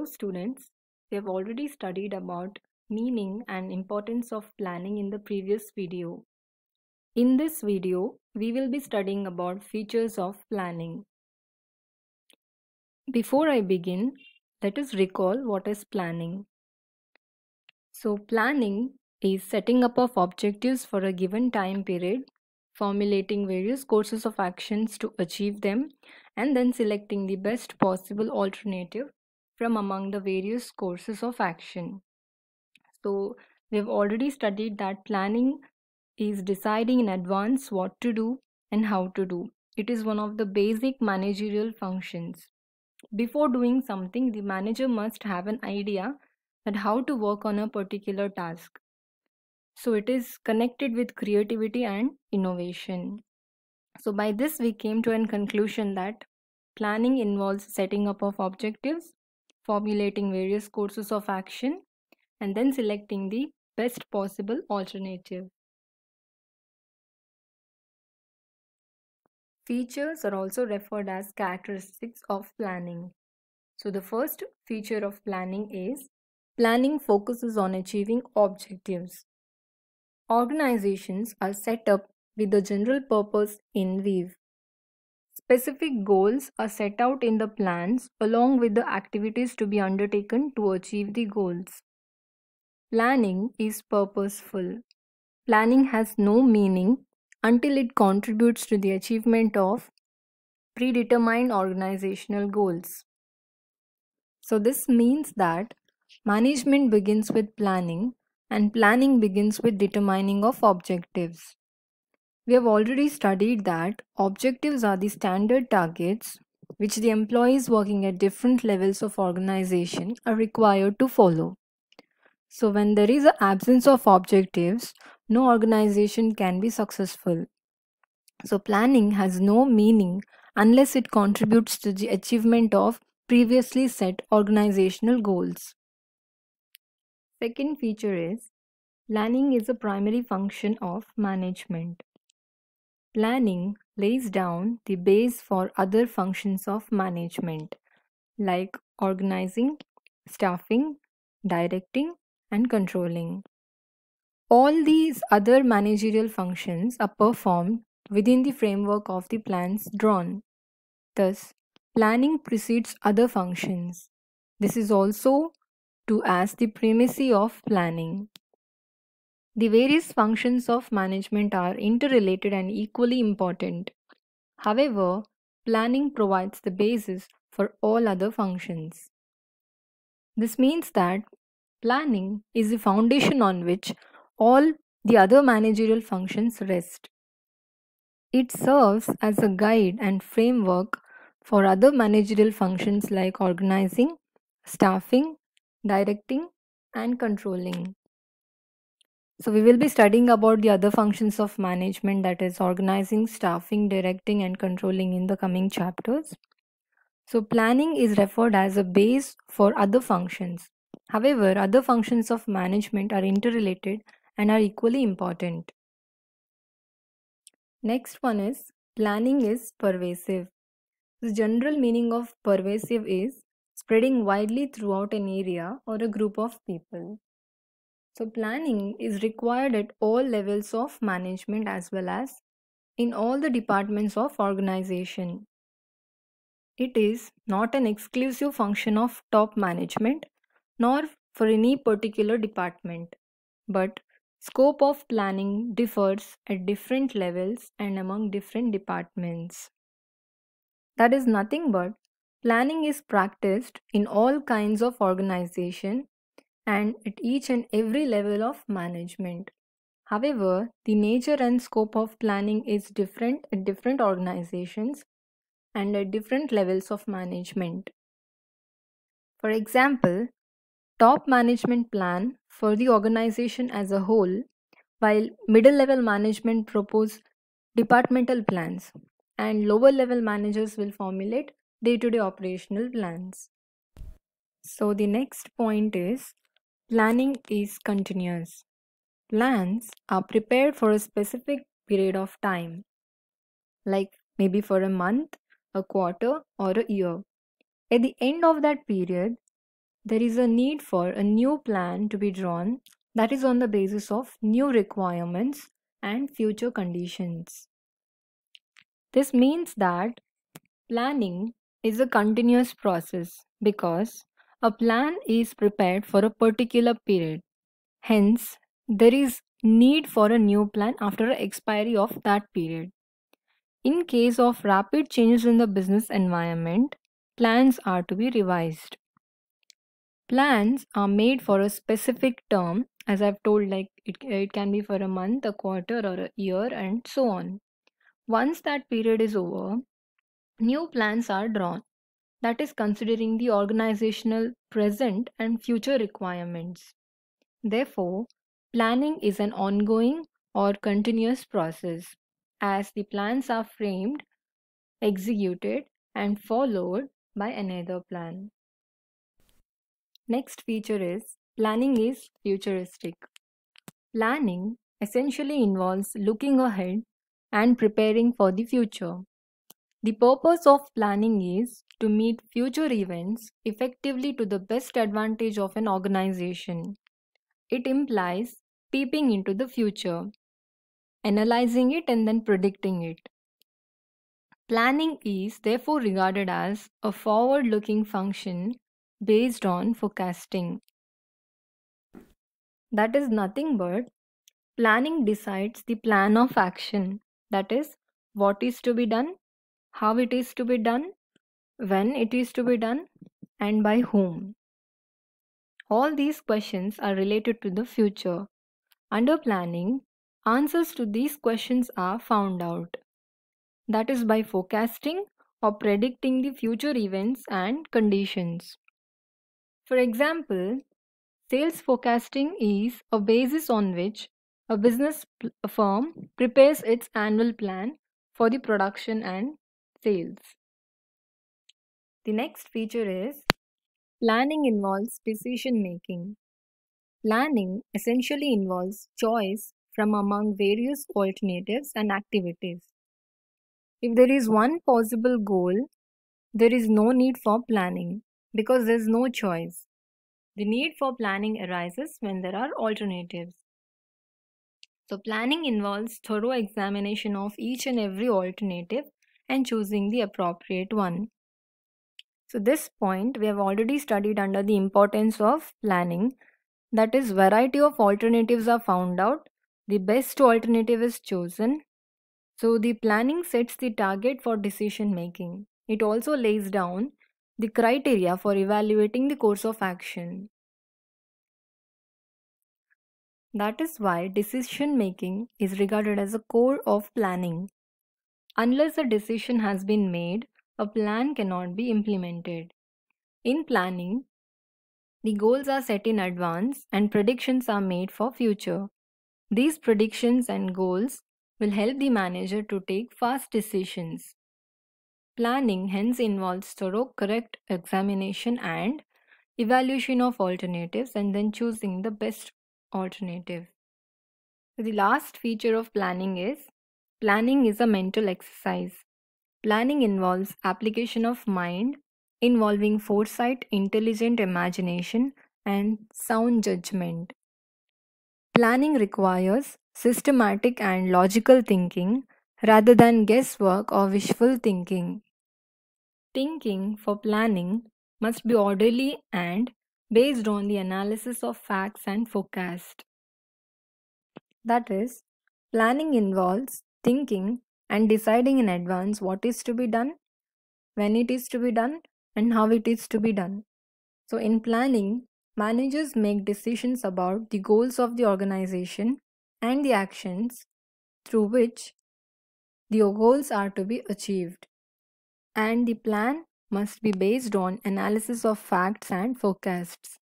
students, we have already studied about meaning and importance of planning in the previous video. In this video, we will be studying about features of planning. Before I begin, let us recall what is planning. So planning is setting up of objectives for a given time period, formulating various courses of actions to achieve them, and then selecting the best possible alternative from among the various courses of action. So we have already studied that planning is deciding in advance what to do and how to do. It is one of the basic managerial functions. Before doing something, the manager must have an idea that how to work on a particular task. So it is connected with creativity and innovation. So by this we came to a conclusion that planning involves setting up of objectives, formulating various courses of action, and then selecting the best possible alternative. Features are also referred as characteristics of planning. So the first feature of planning is planning focuses on achieving objectives. Organizations are set up with the general purpose in view. Specific goals are set out in the plans along with the activities to be undertaken to achieve the goals. Planning is purposeful. Planning has no meaning until it contributes to the achievement of predetermined organizational goals. So this means that management begins with planning and planning begins with determining of objectives. We have already studied that objectives are the standard targets which the employees working at different levels of organization are required to follow. So when there is an absence of objectives, no organization can be successful. So planning has no meaning unless it contributes to the achievement of previously set organizational goals. Second feature is planning is a primary function of management. Planning lays down the base for other functions of management like organizing, staffing, directing, and controlling. All these other managerial functions are performed within the framework of the plans drawn. Thus, planning precedes other functions. This is also to as the primacy of planning. The various functions of management are interrelated and equally important. However, planning provides the basis for all other functions. This means that planning is the foundation on which all the other managerial functions rest. It serves as a guide and framework for other managerial functions like organizing, staffing, directing, and controlling. So we will be studying about the other functions of management, that is organizing, staffing, directing, and controlling in the coming chapters. So planning is referred as a base for other functions. However, other functions of management are interrelated and are equally important. Next one is planning is pervasive. The general meaning of pervasive is spreading widely throughout an area or a group of people. So planning is required at all levels of management as well as in all the departments of organization. It is not an exclusive function of top management nor for any particular department, but scope of planning differs at different levels and among different departments. That is nothing but planning is practiced in all kinds of organization and at each and every level of management. However, the nature and scope of planning is different at different organizations and at different levels of management. For example, top management plan for the organization as a whole, while middle level management propose departmental plans and lower level managers will formulate day-to-day operational plans. So the next point is planning is continuous. Plans are prepared for a specific period of time, like maybe for a month, a quarter, or a year. At the end of that period, there is a need for a new plan to be drawn that is on the basis of new requirements and future conditions. This means that planning is a continuous process because a plan is prepared for a particular period. Hence, there is need for a new plan after the expiry of that period. In case of rapid changes in the business environment, plans are to be revised. Plans are made for a specific term, as I've told, like it can be for a month, a quarter, or a year, and so on. Once that period is over, new plans are drawn, that is, considering the organizational present and future requirements. Therefore, planning is an ongoing or continuous process, as the plans are framed, executed, and followed by another plan. Next feature is planning is futuristic. Planning essentially involves looking ahead and preparing for the future. The purpose of planning is to meet future events effectively to the best advantage of an organization. It implies peeping into the future, analyzing it, and then predicting it. Planning is therefore regarded as a forward looking function based on forecasting. That is nothing but planning decides the plan of action, that is, what is to be done, how it is to be done, when it is to be done, and by whom. All these questions are related to the future. Under planning, answers to these questions are found out. That is by forecasting or predicting the future events and conditions. For example, sales forecasting is a basis on which a firm prepares its annual plan for the production and sales. The next feature is planning involves decision making. Planning essentially involves choice from among various alternatives and activities. If there is one possible goal, there is no need for planning because there is no choice. The need for planning arises when there are alternatives. So, planning involves thorough examination of each and every alternative and choosing the appropriate one. So, this point we have already studied under the importance of planning. That is, variety of alternatives are found out, the best alternative is chosen. So, the planning sets the target for decision making. It also lays down the criteria for evaluating the course of action. That is why decision making is regarded as a core of planning. Unless a decision has been made, a plan cannot be implemented. In planning, the goals are set in advance and predictions are made for future. These predictions and goals will help the manager to take fast decisions. Planning hence involves thorough correct examination and evaluation of alternatives and then choosing the best alternative. The last feature of planning is a mental exercise. Planning involves application of mind, involving foresight, intelligent imagination, and sound judgment. Planning requires systematic and logical thinking rather than guesswork or wishful thinking. Thinking for planning must be orderly and based on the analysis of facts and forecast. That is, planning involves thinking and deciding in advance what is to be done, when it is to be done, and how it is to be done. So, in planning, managers make decisions about the goals of the organization and the actions through which the goals are to be achieved. And the plan must be based on analysis of facts and forecasts.